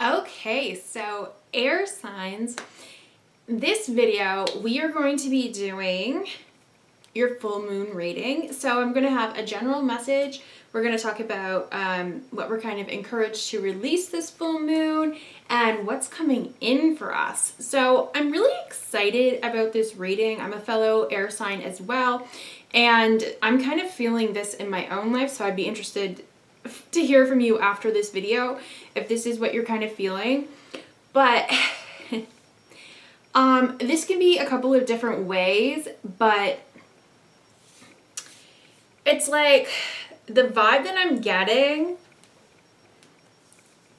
Okay, so air signs. This video, we are going to be doing your full moon reading. So I'm going to have a general message. We're going to talk about what we're kind of encouraged to release this full moon and what's coming in for us. So I'm really excited about this reading. I'm a fellow air sign as well, and I'm kind of feeling this in my own life, so I'd be interested to hear from you after this video if this is what you're kind of feeling. But this can be a couple of different ways, but it's like the vibe that I'm getting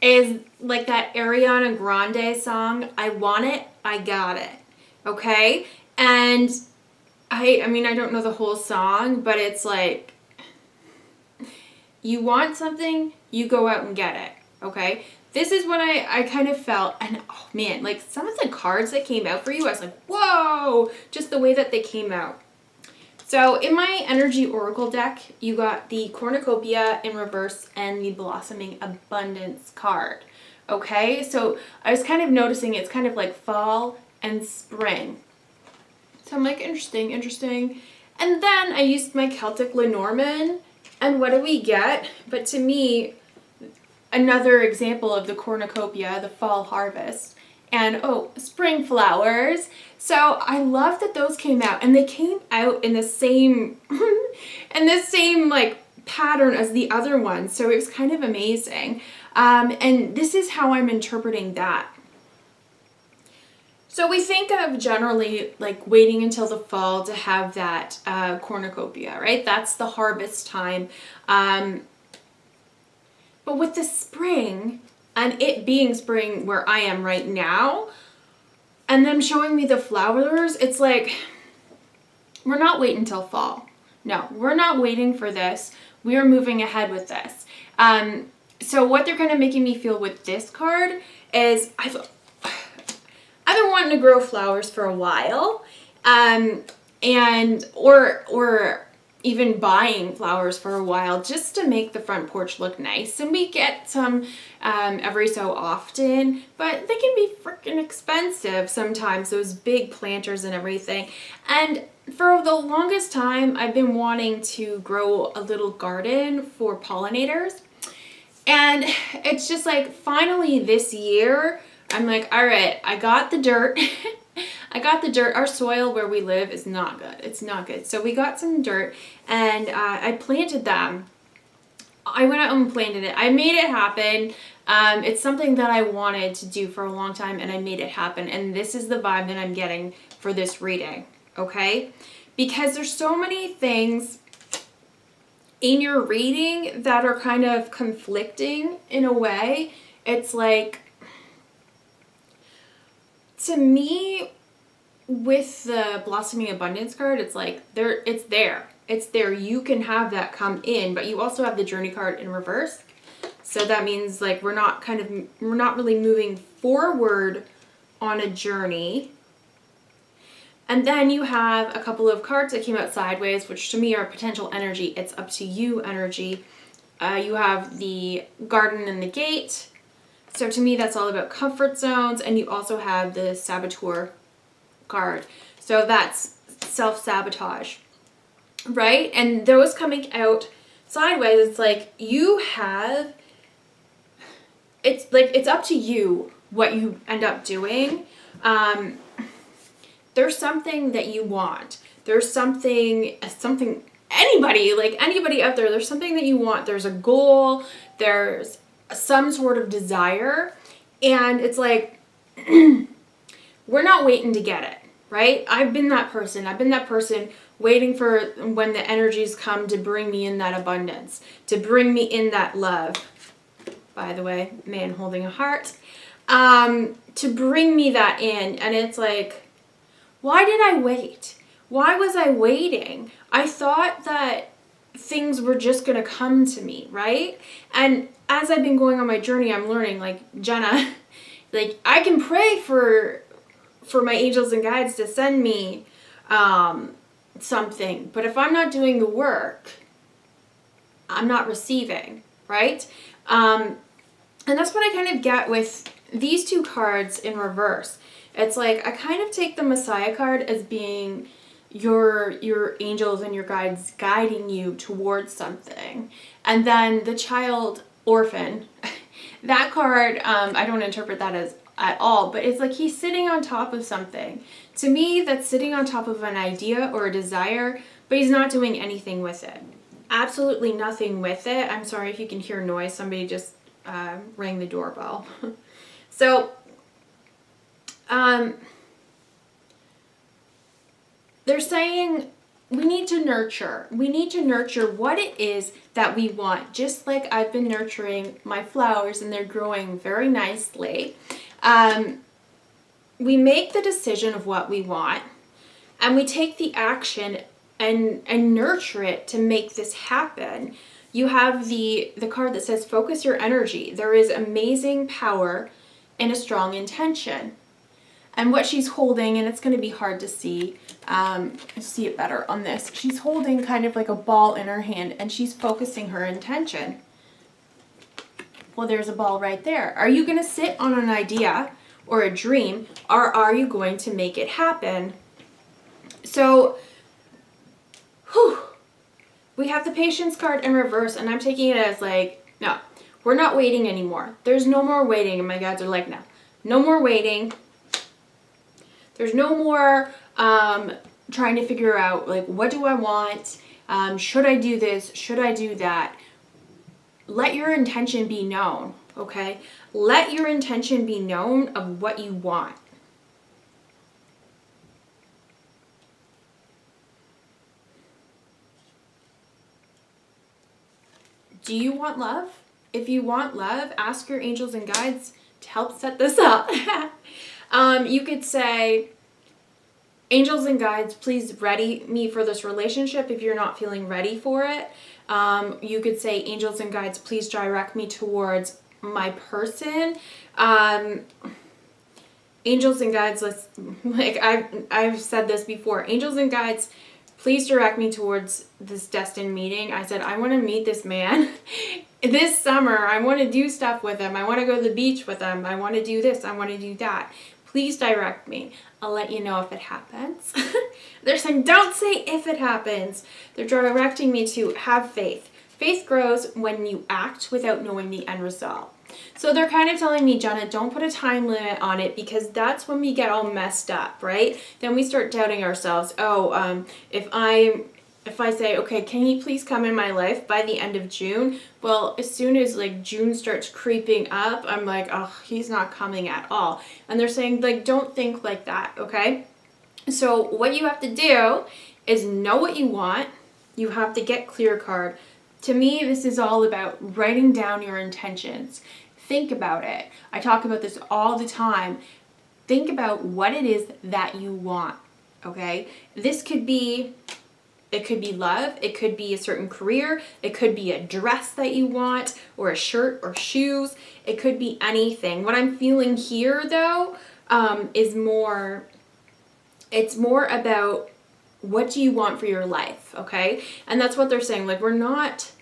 is like that Ariana Grande song, I Want It, I Got It. Okay? And I mean, I don't know the whole song, but it's like, you want something, you go out and get it. Okay? This is what I kind of felt. And oh man, like some of the cards that came out for you, I was like, whoa, just the way that they came out. So in my energy oracle deck, you got the cornucopia in reverse and the blossoming abundance card. Okay, so I was kind of noticing it's kind of like fall and spring. So I'm like, interesting. And then I used my Celtic Lenormand, and what do we get? But to me, another example of the cornucopia, the fall harvest. And oh, spring flowers. So I love that those came out, and they came out in the same like pattern as the other ones. So it was kind of amazing. And this is how I'm interpreting that. So we think of generally like waiting until the fall to have that cornucopia, right? That's the harvest time. But with the spring, and it being spring where I am right now, and them showing me the flowers, it's like, we're not waiting until fall. No, we're not waiting for this. We are moving ahead with this. So what they're kind of making me feel with this card is I've been wanting to grow flowers for a while, or even buying flowers for a while just to make the front porch look nice. And we get some every so often, but they can be freaking expensive sometimes, those big planters and everything. And for the longest time, I've been wanting to grow a little garden for pollinators. And it's just like, finally this year, I'm like, all right, I got the dirt. I got the dirt. Our soil where we live is not good. It's not good. So we got some dirt, and I planted them. I went out and planted it. I made it happen. It's something that I wanted to do for a long time, and I made it happen. And this is the vibe that I'm getting for this reading, okay? Because there's so many things in your reading that are kind of conflicting in a way. It's like, to me, with the Blossoming Abundance card, it's like it's there. You can have that come in, but you also have the Journey card in reverse. So that means like we're not really moving forward on a journey. And then you have a couple of cards that came out sideways, which to me are potential energy. It's up to you energy. You have the Garden and the Gate. So to me, that's all about comfort zones. And you also have the Saboteur card. So that's self-sabotage, right? And those coming out sideways, it's like it's up to you what you end up doing. There's something that you want. There's something anybody out there, there's something that you want. There's a goal. There's some sort of desire, and it's like, we're not waiting to get it, right? I've been that person waiting for when the energies come to bring me in that abundance, to bring me in that love. By the way, man holding a heart, to bring me that in. And it's like, why did I wait? Why was I waiting? I thought that things were just going to come to me, right? And as I've been going on my journey, I'm learning, like, Jenna, like, I can pray for my angels and guides to send me something, but if I'm not doing the work, I'm not receiving, right? And that's what I kind of get with these two cards in reverse, it's like I kind of take the Messiah card as being your angels and your guides guiding you towards something. And then the child orphan, that card, I don't interpret that as at all, but it's like he's sitting on top of something. To me, that's sitting on top of an idea or a desire, but he's not doing anything with it. Absolutely nothing with it. I'm sorry if you can hear noise. Somebody just rang the doorbell. So, they're saying we need to nurture. We need to nurture what it is that we want. Just like I've been nurturing my flowers and they're growing very nicely. We make the decision of what we want and we take the action and nurture it to make this happen. You have the card that says focus your energy. There is amazing power in a strong intention. And what she's holding, and it's going to be hard to see it better on this. She's holding kind of like a ball in her hand and she's focusing her intention. Well, there's a ball right there. Are you going to sit on an idea or a dream, or are you going to make it happen? So, we have the patience card in reverse, and I'm taking it as like, no, we're not waiting anymore. There's no more waiting, and my guides are like, no more waiting. There's no more trying to figure out, like, what do I want? Should I do this? Should I do that? Let your intention be known, okay? Let your intention be known of what you want. Do you want love? If you want love, ask your angels and guides to help set this up. You could say, angels and guides, please ready me for this relationship if you're not feeling ready for it. You could say, angels and guides, please direct me towards my person. Angels and guides, I've said this before. Angels and guides, please direct me towards this destined meeting. I said, I want to meet this man this summer. I want to do stuff with him. I want to go to the beach with him. I want to do this. I want to do that. Please direct me. I'll let you know if it happens. They're saying, don't say if it happens. They're directing me to have faith. Faith grows when you act without knowing the end result. So they're kind of telling me, Jenna, don't put a time limit on it, because that's when we get all messed up, right? Then we start doubting ourselves. Oh, if I say, okay, can he please come in my life by the end of June? Well, as soon as like June starts creeping up, I'm like, oh, he's not coming at all. And they're saying, like, don't think like that, okay? So what you have to do is know what you want. You have to get clear card. To me, this is all about writing down your intentions. Think about it. I talk about this all the time. Think about what it is that you want, okay? This could be, it could be love, it could be a certain career, it could be a dress that you want, or a shirt or shoes. It could be anything. What I'm feeling here, though, is more, it's more about what do you want for your life, okay? And that's what they're saying. Like, we're not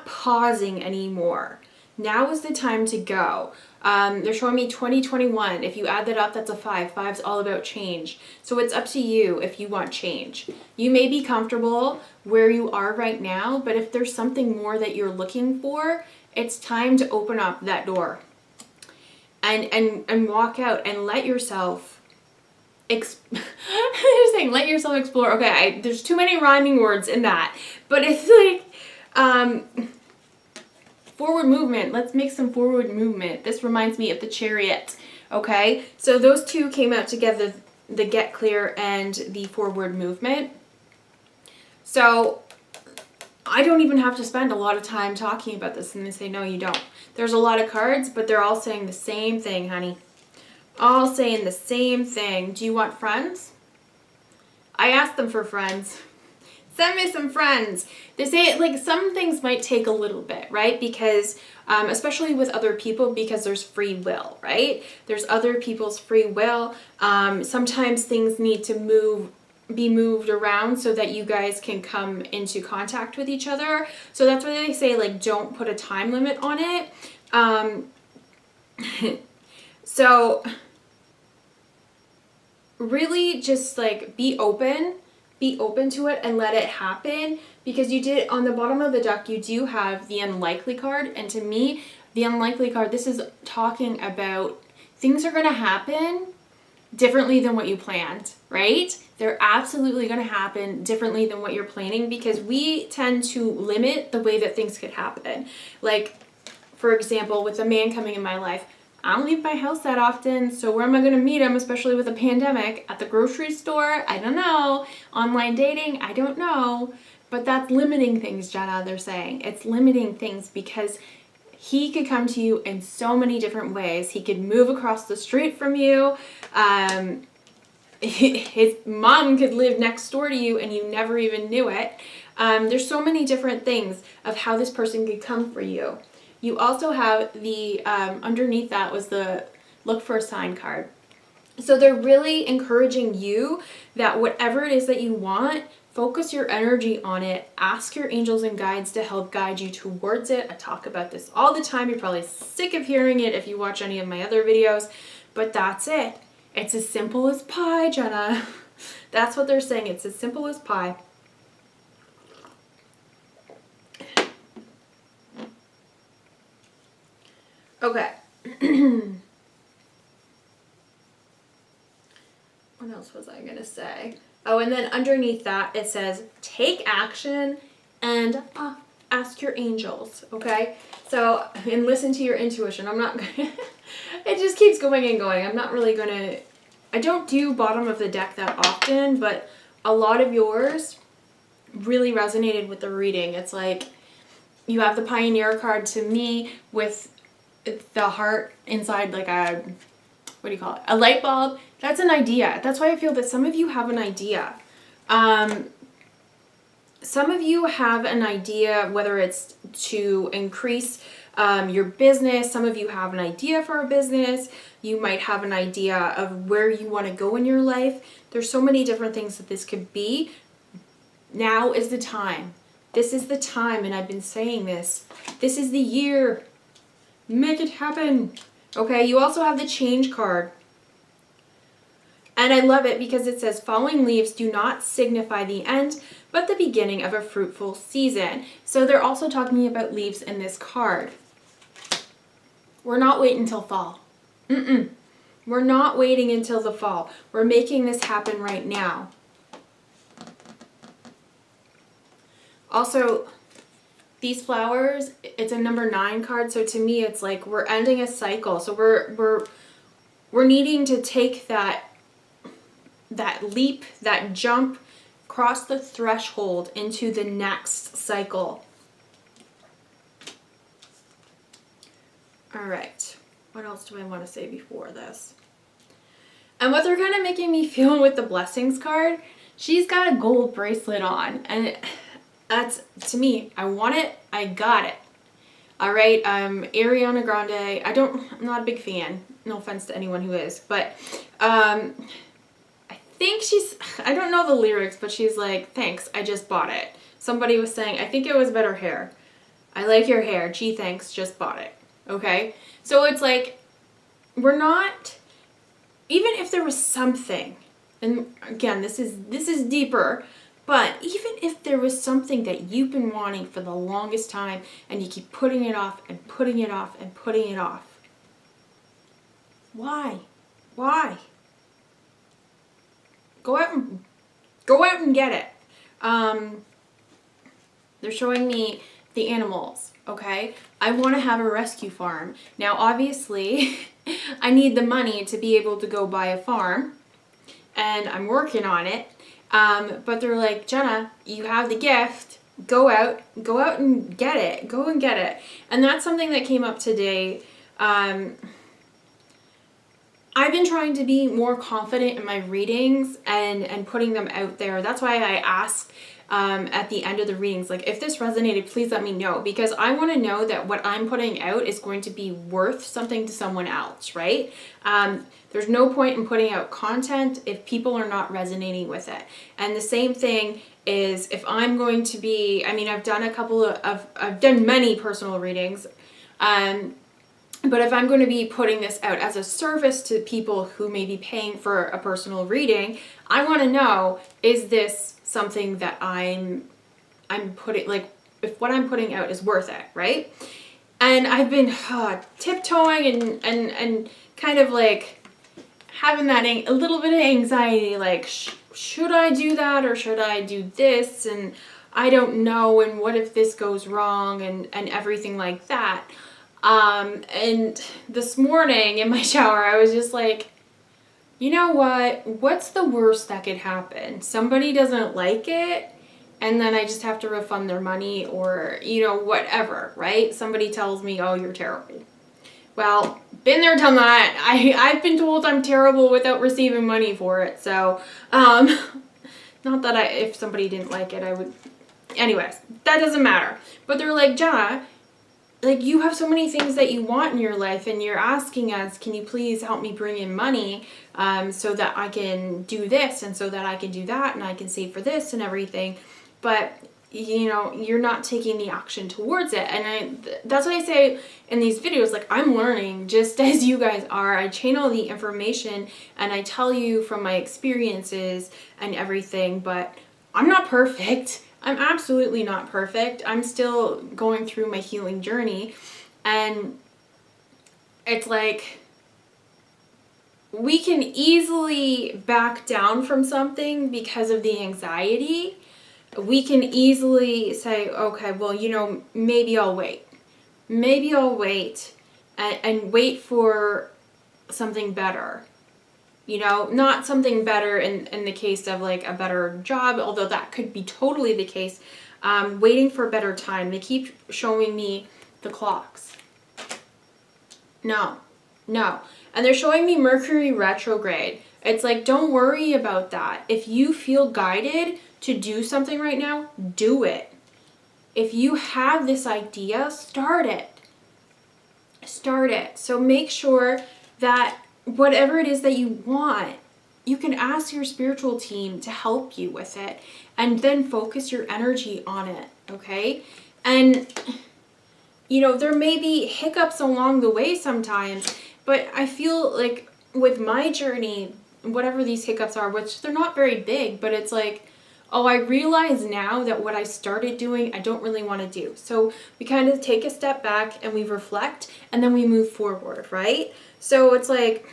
pausing anymore. Now is the time to go. They're showing me 2021. If you add that up, that's a 5. 5's all about change. So it's up to you if you want change. You may be comfortable where you are right now, but if there's something more that you're looking for, it's time to open up that door and walk out and let yourself they're saying let yourself explore. Okay, there's too many rhyming words in that, but it's like forward movement. Let's make some forward movement. This reminds me of the Chariot. Okay, so those two came out together, the get clear and the forward movement. So I don't even have to spend a lot of time talking about this, and they say, no, you don't. There's a lot of cards, but they're all saying the same thing, honey. All saying the same thing. Do you want friends? I asked them for friends. Send me some friends. They say, like, some things might take a little bit, right? Because, especially with other people, because there's free will, right? There's other people's free will. Sometimes things need to be moved around so that you guys can come into contact with each other. So that's why they say, like, don't put a time limit on it. So really just like be open to it and let it happen, because you did, on the bottom of the deck, you do have the unlikely card. And to me, the unlikely card, this is talking about things are going to happen differently than what you planned, right? They're absolutely going to happen differently than what you're planning, because we tend to limit the way that things could happen. Like, for example, with a man coming in my life, I don't leave my house that often, so where am I going to meet him, especially with a pandemic? At the grocery store? I don't know. Online dating? I don't know. But that's limiting things, Jenna, they're saying. It's limiting things because he could come to you in so many different ways. He could move across the street from you. His mom could live next door to you and you never even knew it. There's so many different things of how this person could come for you. You also have the, underneath that was the look for a sign card. So they're really encouraging you that whatever it is that you want, focus your energy on it. Ask your angels and guides to help guide you towards it. I talk about this all the time. You're probably sick of hearing it if you watch any of my other videos, but that's it. It's as simple as pie, Jenna. That's what they're saying. It's as simple as pie. Okay. What else was I going to say? Oh, and then underneath that, it says, take action and ask your angels, okay? So, and listen to your intuition. I'm not going to, it just keeps going and going. I'm not really going to, I don't do bottom of the deck that often, but a lot of yours really resonated with the reading. It's like, you have the Pioneer card to me with the heart inside like a, what do you call it? A light bulb. That's an idea. That's why I feel that some of you have an idea. Some of you have an idea, whether it's to increase your business. Some of you have an idea for a business. You might have an idea of where you want to go in your life. There's so many different things that this could be. Now is the time. This is the time, and I've been saying this. This is the year. Make it happen. Okay, you also have the change card. And I love it because it says, falling leaves do not signify the end, but the beginning of a fruitful season. So they're also talking about leaves in this card. We're not waiting until fall. We're not waiting until the fall. We're making this happen right now. Also, these flowers, it's a number 9 card, so to me it's like we're ending a cycle. So we're needing to take that leap, that jump, cross the threshold into the next cycle. All right, what else do I want to say before this? And what they're kind of making me feel with the blessings card, she's got a gold bracelet on, and that's, to me, I want it, I got it. All right, Ariana Grande, I'm not a big fan, no offense to anyone who is, but I think I don't know the lyrics, but she's like, thanks, I just bought it. Somebody was saying, I think it was about her hair. I like your hair, gee thanks, just bought it. Okay, so it's like, we're not, even if there was something, and again, this is deeper, but even if there was something that you've been wanting for the longest time and you keep putting it off and putting it off and putting it off, why? Why? Go out and get it. They're showing me the animals, okay? I want to have a rescue farm. Now, obviously, I need the money to be able to go buy a farm, and I'm working on it. But they're like, Jenna, you have the gift. Go out and get it. Go and get it. And that's something that came up today. I've been trying to be more confident in my readings and putting them out there. That's why I ask at the end of the readings, like, if this resonated, please let me know, because I want to know that what I'm putting out is going to be worth something to someone else, right? There's no point in putting out content if people are not resonating with it. And the same thing is if I'm going to be, I mean, I've done a couple of, I've done many personal readings, and But if I'm going to be putting this out as a service to people who may be paying for a personal reading, I want to know, is this something that I'm putting, like, if what I'm putting out is worth it, right? And I've been tiptoeing and kind of like having that a little bit of anxiety, like, should I do that or should I do this? And I don't know, and what if this goes wrong, and everything like that. And this morning in my shower, I was just like, you know what? What's the worst that could happen? Somebody doesn't like it, and then I just have to refund their money, or, you know, whatever, right? Somebody tells me, oh, you're terrible. Well, been there, done that. I've been told I'm terrible without receiving money for it. So, not that if somebody didn't like it, I would. Anyways, that doesn't matter. But they're like, Jenna, like, you have so many things that you want in your life, and you're asking us, can you please help me bring in money so that I can do this, and so that I can do that, and I can save for this and everything. But, you know, you're not taking the action towards it. And that's what I say in these videos, like, I'm learning just as you guys are. I channel the information and I tell you from my experiences and everything, but I'm not perfect. I'm absolutely not perfect. I'm still going through my healing journey. And it's like, we can easily back down from something because of the anxiety. We can easily say, okay, well, you know, maybe I'll wait. Maybe I'll wait and wait for something better. You know, not something better in the case of like a better job, although that could be totally the case. Waiting for a better time. They keep showing me the clocks. No. And they're showing me Mercury retrograde. It's like, don't worry about that. If you feel guided to do something right now, do it. If you have this idea, start it. Start it. So make sure that whatever it is that you want, you can ask your spiritual team to help you with it, and then focus your energy on it, okay? And, you know, there may be hiccups along the way sometimes, but I feel like with my journey, whatever these hiccups are, which they're not very big, but it's like, oh, I realize now that what I started doing, I don't really want to do. So we kind of take a step back and we reflect, and then we move forward, right? So it's like,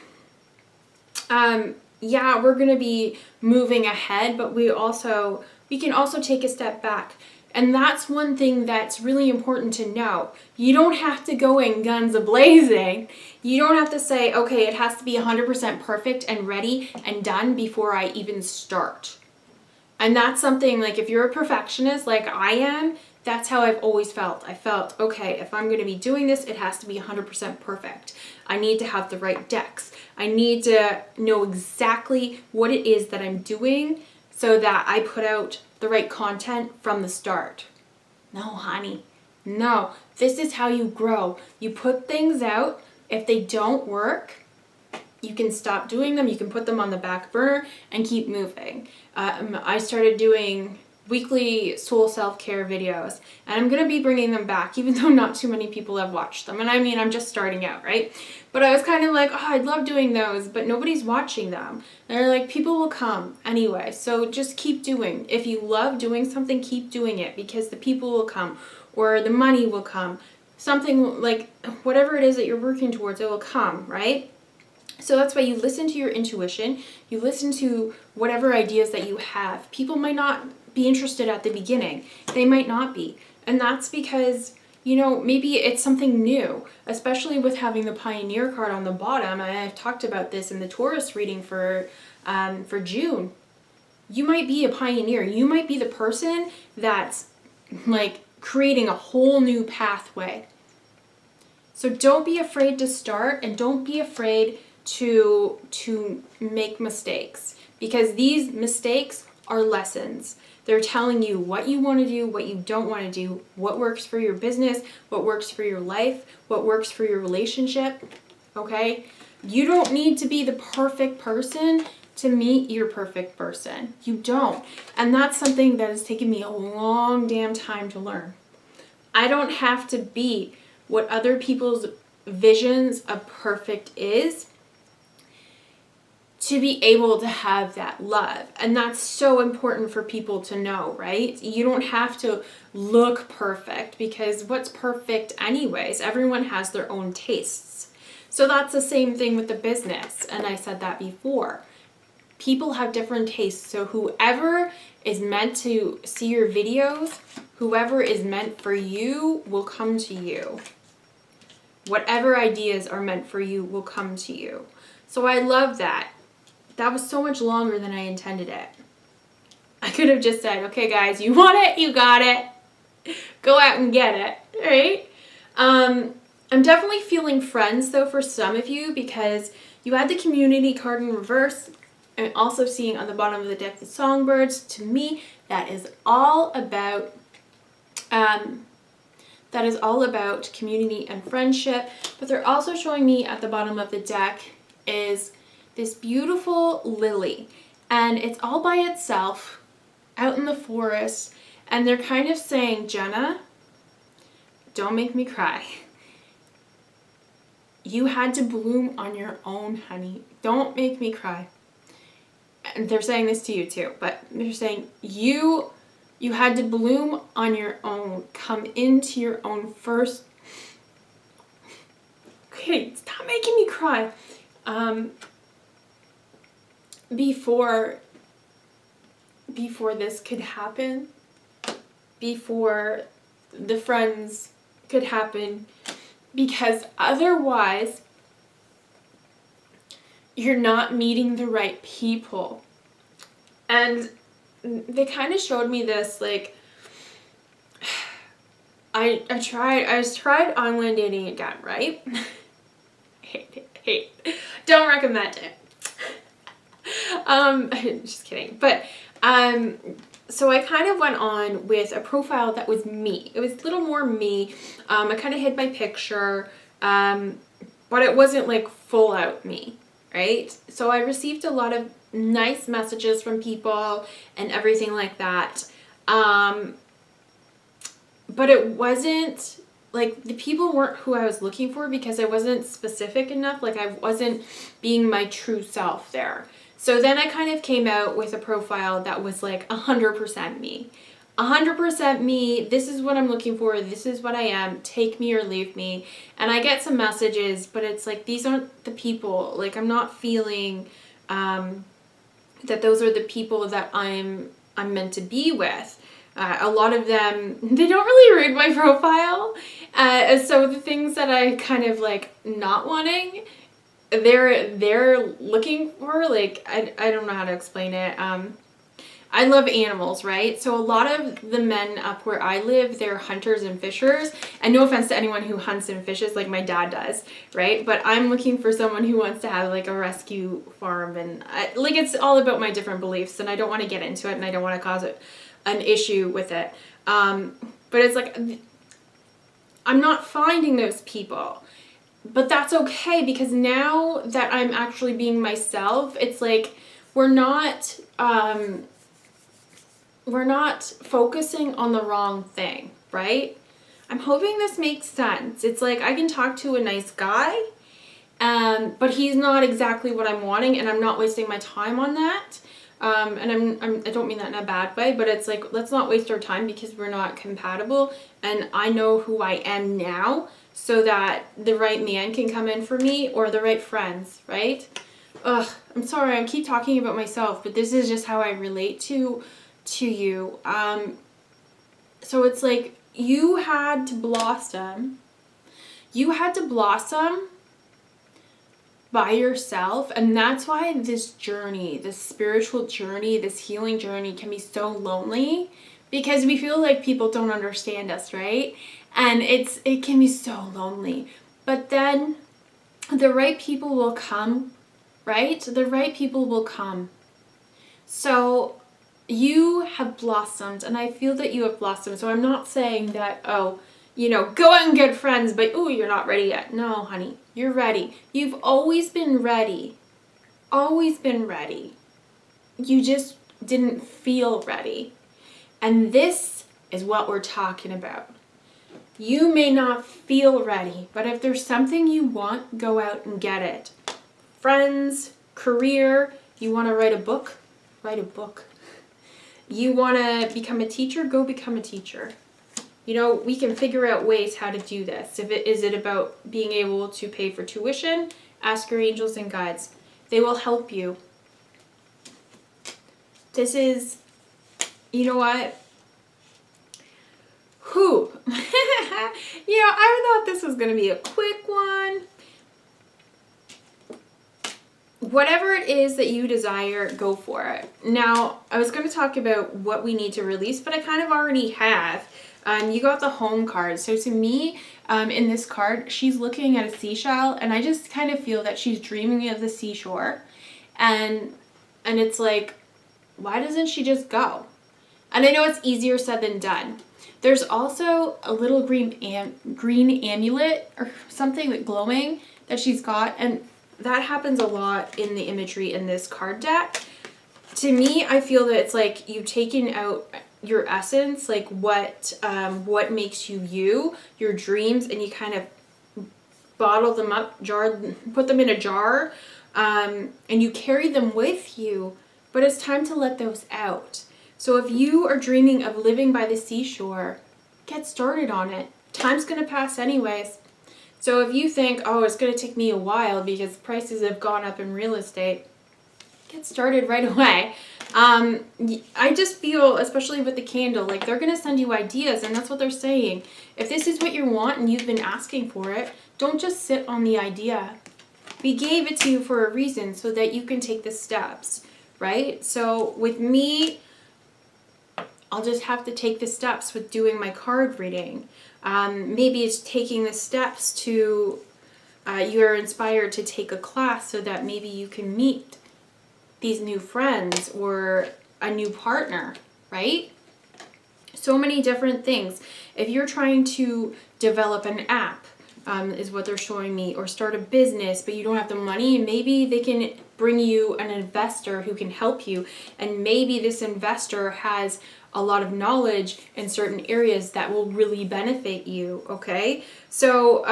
yeah, we're going to be moving ahead, but we can also take a step back. And that's one thing that's really important to know. You don't have to go in guns a-blazing. You don't have to say, okay, it has to be 100% perfect and ready and done before I even start. And that's something, like, if you're a perfectionist like I am, that's how I've always felt. I felt, okay, if I'm going to be doing this, it has to be 100% perfect. I need to have the right decks. I need to know exactly what it is that I'm doing so that I put out the right content from the start. No, honey. No. This is how you grow. You put things out. If they don't work, you can stop doing them. You can put them on the back burner and keep moving. I started doing weekly soul self-care videos, and I'm going to be bringing them back, even though not too many people have watched them. And I mean, I'm just starting out, right? But I was kind of like, oh, I'd love doing those, but nobody's watching them. And they're like, people will come anyway. So just keep doing. If you love doing something, keep doing it, because the people will come, or the money will come. Something like, whatever it is that you're working towards, it will come, right? So that's why you listen to your intuition. You listen to whatever ideas that you have. People might not be interested at the beginning. They might not be. And that's because, you know, maybe it's something new, especially with having the Pioneer card on the bottom. I've talked about this in the Taurus reading for June. You might be a pioneer. You might be the person that's like creating a whole new pathway. So don't be afraid to start, and don't be afraid to make mistakes, because these mistakes are lessons. They're telling you what you want to do, what you don't want to do, what works for your business, what works for your life, what works for your relationship, okay? You don't need to be the perfect person to meet your perfect person. You don't. And that's something that has taken me a long damn time to learn. I don't have to be what other people's visions of perfect is to be able to have that love. And that's so important for people to know, right? You don't have to look perfect, because what's perfect anyways? Everyone has their own tastes. So that's the same thing with the business. And I said that before. People have different tastes. So whoever is meant to see your videos, whoever is meant for you will come to you. Whatever ideas are meant for you will come to you. So I love that. That was so much longer than I intended it. I could have just said, okay guys, you want it, you got it. Go out and get it, right? I'm definitely feeling friends though for some of you, because you had the community card in reverse, and also seeing on the bottom of the deck the songbirds. To me, that is all about community and friendship. But they're also showing me at the bottom of the deck is this beautiful lily, and it's all by itself out in the forest, and they're kind of saying, Jenna, don't make me cry. You had to bloom on your own, honey. Don't make me cry. And they're saying this to you too, but they're saying you had to bloom on your own. Come into your own first. Okay, stop making me cry. Before this could happen, before the friends could happen, because otherwise you're not meeting the right people. And they kind of showed me this, like, I tried online dating again, right? hate. Don't recommend it. Just kidding. But so I kind of went on with a profile that was me. It was a little more me. I kind of hid my picture, but it wasn't like full out me, right? So I received a lot of nice messages from people and everything like that. But it wasn't like, the people weren't who I was looking for, because I wasn't specific enough. Like, I wasn't being my true self there. So then I kind of came out with a profile that was like 100% me. 100% me. This is what I'm looking for. This is what I am. Take me or leave me. And I get some messages, but it's like, these aren't the people. Like, I'm not feeling that those are the people that I'm meant to be with. A lot of them, they don't really read my profile. So the things that I kind of like not wanting, they're looking for, like, I don't know how to explain it. I love animals, right? So a lot of the men up where I live, they're hunters and fishers. And no offense to anyone who hunts and fishes like my dad does, right? But I'm looking for someone who wants to have like a rescue farm, and like, it's all about my different beliefs, and I don't want to get into it, and I don't want to cause an issue with it. But it's like, I'm not finding those people. But that's okay, because now that I'm actually being myself, it's like, we're not focusing on the wrong thing, right? I'm hoping this makes sense. It's like, I can talk to a nice guy, but he's not exactly what I'm wanting, and I'm not wasting my time on that. And I don't mean that in a bad way, but it's like, let's not waste our time because we're not compatible. And I know who I am now, so that the right man can come in for me, or the right friends, right? Ugh, I'm sorry, I keep talking about myself, but this is just how I relate to you. So it's like, you had to blossom. You had to blossom by yourself, and that's why this journey, this spiritual journey, this healing journey can be so lonely, because we feel like people don't understand us, right? And it can be so lonely. But then the right people will come, right? The right people will come. So you have blossomed, and I feel that you have blossomed. So I'm not saying that, oh, you know, go out and get friends, but oh, you're not ready yet. No, honey, you're ready. You've always been ready. Always been ready. You just didn't feel ready. And this is what we're talking about. You may not feel ready, but if there's something you want, go out and get it. Friends, career, you want to write a book? Write a book. You want to become a teacher? Go become a teacher. You know, we can figure out ways how to do this. Is it about being able to pay for tuition? Ask your angels and guides. They will help you. This is, you know what? Whew. I thought this was going to be a quick one. Whatever it is that you desire, go for it. Now, I was going to talk about what we need to release, but I kind of already have. You got the home card. So to me, in this card, she's looking at a seashell, and I just kind of feel that she's dreaming of the seashore. And it's like, why doesn't she just go? And I know it's easier said than done. There's also a little green amulet or something that glowing that she's got, and that happens a lot in the imagery in this card deck. To me, I feel that it's like you've taken out your essence, like what makes you, your dreams, and you kind of bottle them up, put them in a jar, and you carry them with you, but it's time to let those out. So if you are dreaming of living by the seashore, get started on it. Time's going to pass anyways. So if you think, oh, it's going to take me a while because prices have gone up in real estate, get started right away. I just feel, especially with the candle, like they're going to send you ideas, and that's what they're saying. If this is what you want and you've been asking for it, don't just sit on the idea. We gave it to you for a reason so that you can take the steps, right? So with me, I'll just have to take the steps with doing my card reading. Maybe it's taking the steps to, you're inspired to take a class so that maybe you can meet these new friends or a new partner, right? So many different things. If you're trying to develop an app, is what they're showing me, or start a business, but you don't have the money, maybe they can bring you an investor who can help you. And maybe this investor has a lot of knowledge in certain areas that will really benefit you, okay? So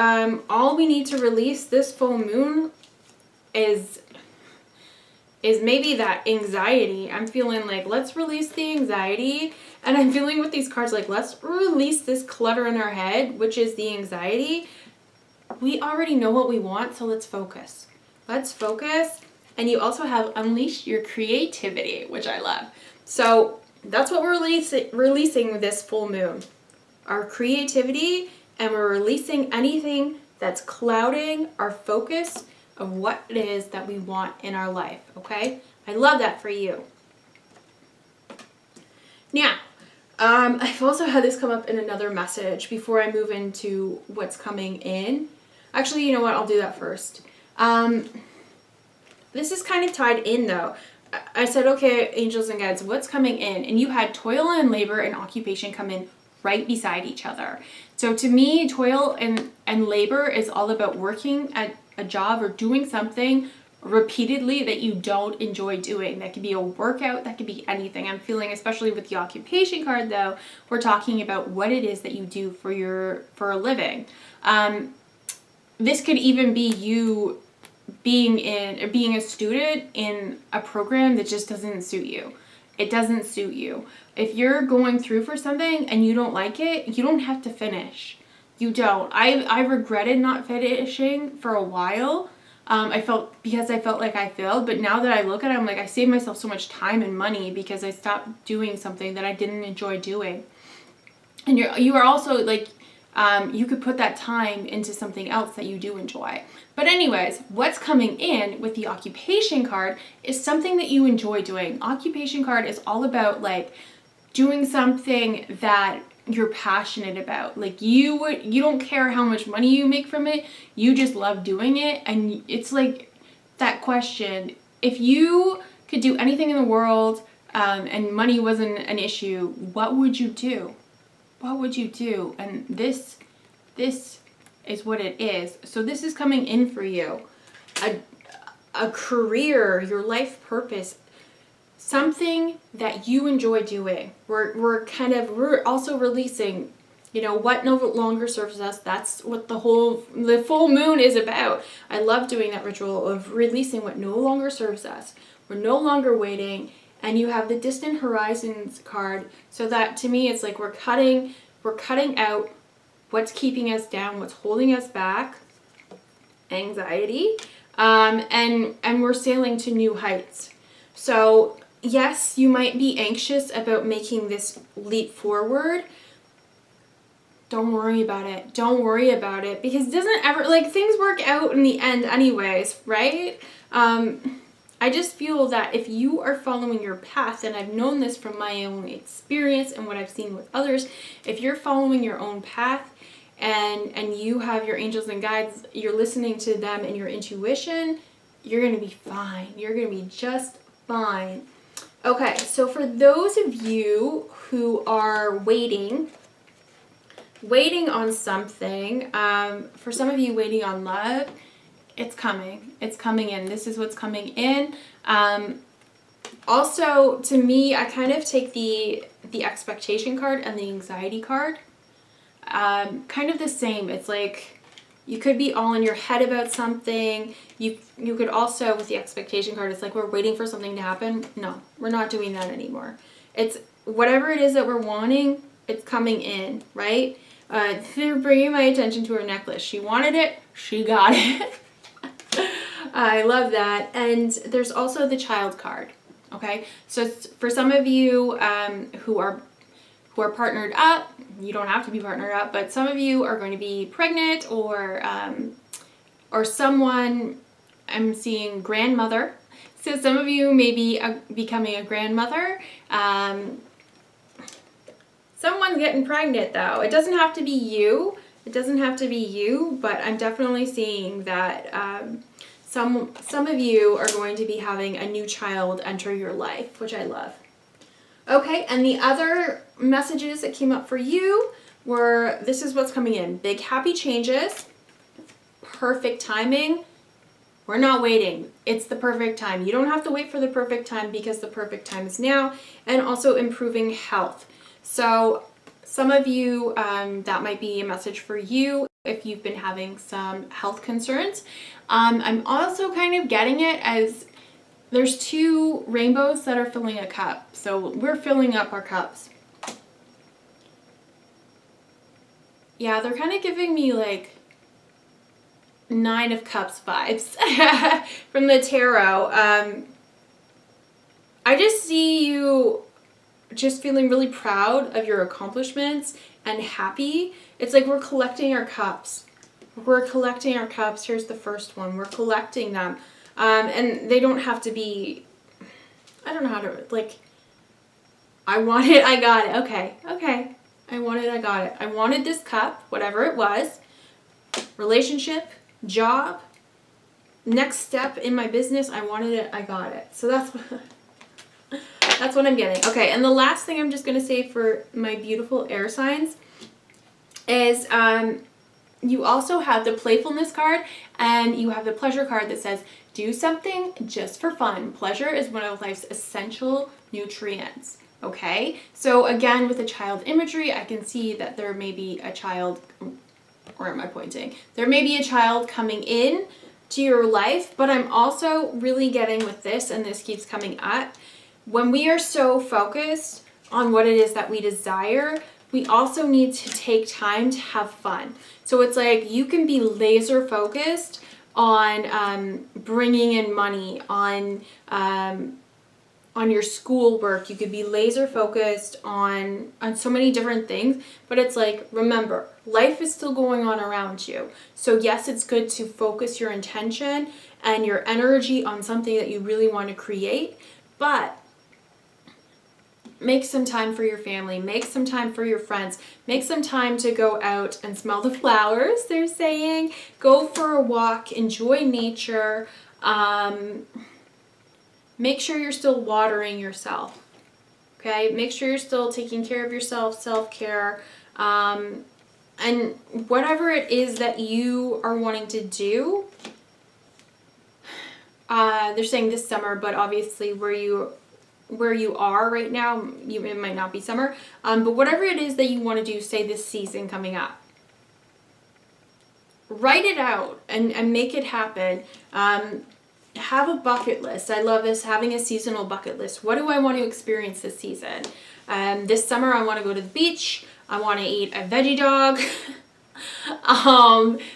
all we need to release this full moon is maybe that anxiety. I'm feeling like, let's release the anxiety. And I'm feeling with these cards, like, let's release this clutter in our head, which is the anxiety. We already know what we want, so let's focus. Let's focus. And you also have unleashed your creativity, which I love. So that's what we're releasing with this full moon. Our creativity, and we're releasing anything that's clouding our focus of what it is that we want in our life, okay? I love that for you. Now, I've also had this come up in another message before I move into what's coming in. Actually, you know what? I'll do that first. This is kind of tied in, though. I said, okay, angels and guides, what's coming in? And you had toil and labor and occupation come in right beside each other. So to me, toil and labor is all about working at a job or doing something repeatedly that you don't enjoy doing. That could be a workout, that could be anything. I'm feeling, especially with the occupation card though, we're talking about what it is that you do for a living. This could even be you being a student in a program that just doesn't suit you. It doesn't suit you. If you're going through for something and you don't like it, you don't have to finish. You don't. I regretted not finishing for a while. I felt like I failed, but now that I look at it, I'm like, I saved myself so much time and money because I stopped doing something that I didn't enjoy doing. And you are also like, you could put that time into something else that you do enjoy. But anyways, what's coming in with the occupation card is something that you enjoy doing. Occupation card is all about like doing something that you're passionate about. Like you don't care how much money you make from it. You just love doing it. And it's like that question, if you could do anything in the world and money wasn't an issue, what would you do? What would you do? And this is what it is. So this is coming in for you. A career, your life purpose, something that you enjoy doing. We're also releasing You know, what no longer serves us, that's what the full moon is about. I love doing that ritual of releasing what no longer serves us. We're no longer waiting. And you have the distant horizons card. So that to me, it's like we're cutting out what's keeping us down, what's holding us back, anxiety, and we're sailing to new heights. So yes, you might be anxious about making this leap forward. Don't worry about it. Don't worry about it, because it doesn't ever, like, things work out in the end anyways, right? I just feel that if you are following your path, and I've known this from my own experience and what I've seen with others, if you're following your own path and you have your angels and guides, you're listening to them and your intuition, you're going to be fine. You're going to be just fine. Okay, so for those of you who are waiting on something, for some of you waiting on love, it's coming. It's coming in. This is what's coming in. Also, to me, I kind of take the expectation card and the anxiety card. Kind of the same. It's like you could be all in your head about something. You could also, with the expectation card, it's like we're waiting for something to happen. No, we're not doing that anymore. It's whatever it is that we're wanting, it's coming in, right? They're bringing my attention to her necklace. She wanted it. She got it. I love that. And there's also the child card. Okay, so for some of you who are partnered up, you don't have to be partnered up, but some of you are going to be pregnant, or someone, I'm seeing grandmother. So some of you may be becoming a grandmother. Someone's getting pregnant though. It doesn't have to be you. It doesn't have to be you, but I'm definitely seeing that some of you are going to be having a new child enter your life, which I love. Okay, and the other messages that came up for you were, this is what's coming in. Big happy changes, perfect timing. We're not waiting. It's the perfect time. You don't have to wait for the perfect time, because the perfect time is now. And also improving health. So some of you, that might be a message for you if you've been having some health concerns. I'm also kind of getting it as there's two rainbows that are filling a cup. So we're filling up our cups. Yeah, they're kind of giving me like 9 of Cups vibes from the tarot. I just see you just feeling really proud of your accomplishments and happy. It's like we're collecting our cups. We're collecting our cups. Here's the first one. We're collecting them. And they don't have to be, I don't know how to, like, I want it, I got it. Okay. I want it, I got it. I wanted this cup, whatever it was. Relationship, job, next step in my business, I wanted it, I got it. So that's what I'm getting. Okay, and the last thing I'm just going to say for my beautiful air signs is you also have the playfulness card, and you have the pleasure card that says, do something just for fun. Pleasure is one of life's essential nutrients. Okay, so again, with the child imagery, I can see that there may be a child, where am I pointing? There may be a child coming in to your life, but I'm also really getting with this, and this keeps coming up, when we are so focused on what it is that we desire, we also need to take time to have fun. So it's like you can be laser focused on bringing in money, on your schoolwork. You could be laser focused on so many different things, but it's like, remember, life is still going on around you. So yes, it's good to focus your intention and your energy on something that you really want to create, but make some time for your family, make some time for your friends, make some time to go out and smell the flowers, they're saying. Go for a walk, enjoy nature. Make sure you're still watering yourself, okay? Make sure you're still taking care of yourself, self-care, and whatever it is that you are wanting to do. They're saying this summer, but obviously where you where you are right now, it might not be summer, but whatever it is that you want to do, say this season coming up, write it out and make it happen. Have a bucket list. I love this, having a seasonal bucket list. What do I want to experience this season? This summer I want to go to the beach. I want to eat a veggie dog.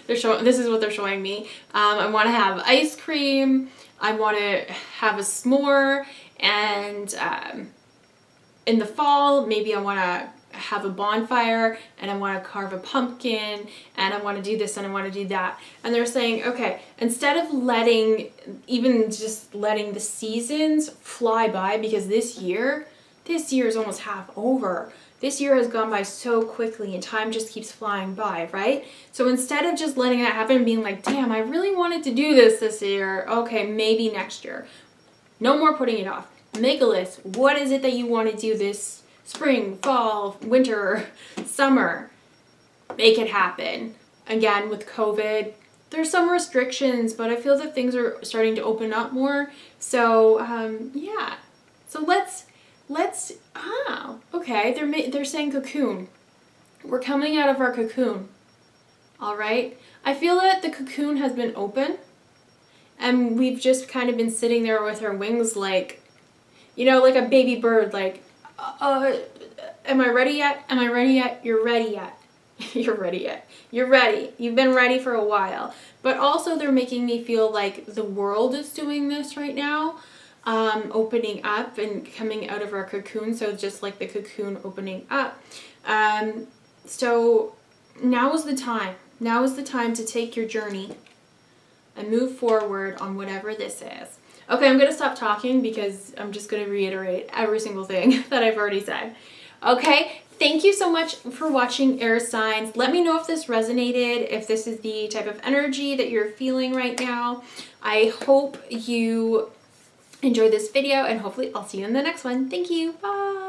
This is what they're showing me. I want to have ice cream. I want to have a s'more. And in the fall, maybe I want to have a bonfire, and I want to carve a pumpkin, and I want to do this and I want to do that. And they're saying, okay, instead of letting the seasons fly by, because this year is almost half over. This year has gone by so quickly and time just keeps flying by, right? So instead of just letting that happen and being like, damn, I really wanted to do this year. Okay, maybe next year. No more putting it off. Make a list. What is it that you want to do this spring, fall, winter, summer? Make it happen. Again, with COVID, there's some restrictions, but I feel that things are starting to open up more. So, yeah. So let's, okay, they're saying cocoon. We're coming out of our cocoon. All right? I feel that the cocoon has been open, and we've just kind of been sitting there with our wings like, like a baby bird, like, am I ready yet? Am I ready yet? You're ready yet. You're ready yet. You're ready. You've been ready for a while. But also they're making me feel like the world is doing this right now, opening up and coming out of our cocoon. So just like the cocoon opening up. So now is the time. Now is the time to take your journey and move forward on whatever this is. Okay, I'm going to stop talking because I'm just going to reiterate every single thing that I've already said. Okay, thank you so much for watching, air signs. Let me know if this resonated, if this is the type of energy that you're feeling right now. I hope you enjoyed this video, and hopefully I'll see you in the next one. Thank you. Bye.